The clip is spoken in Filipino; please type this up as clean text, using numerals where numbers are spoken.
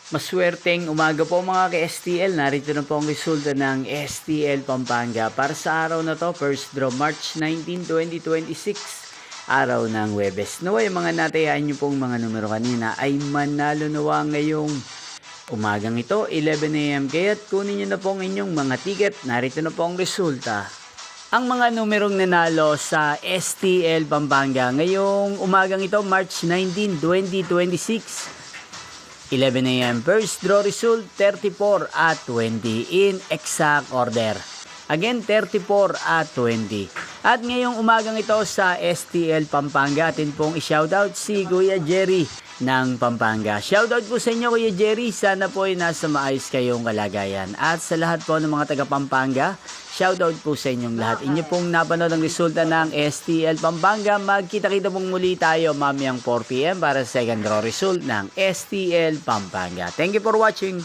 Maswerteng umaga po mga ka-STL. Narito na po ang resulta ng STL Pampanga para sa araw na to, first draw March 19, 2026. Araw ng Huwebes. Naway mga natayaan nyo pong mga numero kanina ay manalo nawa ngayong umagang ito, 11 AM. Kaya't kunin nyo na po ang inyong mga ticket. Narito na po ang resulta. Ang mga numerong nanalo sa STL Pampanga ngayong umagang ito, March 19, 2026. 11 AM first draw result 34 at 20 in exact order. Again 34 at 20. At ngayong umagang ito sa STL Pampanga, atin pong i-shoutout si Kuya Jerry ng Pampanga. Shoutout po sa inyo Kuya Jerry, sana po ay nasa maayos kayong kalagayan. At sa lahat po ng mga taga Pampanga, shoutout po sa inyong lahat. Inyo pong napanood ang resulta ng STL Pampanga. Magkita-kita pong muli tayo mamayang 4 PM para sa second draw result ng STL Pampanga. Thank you for watching.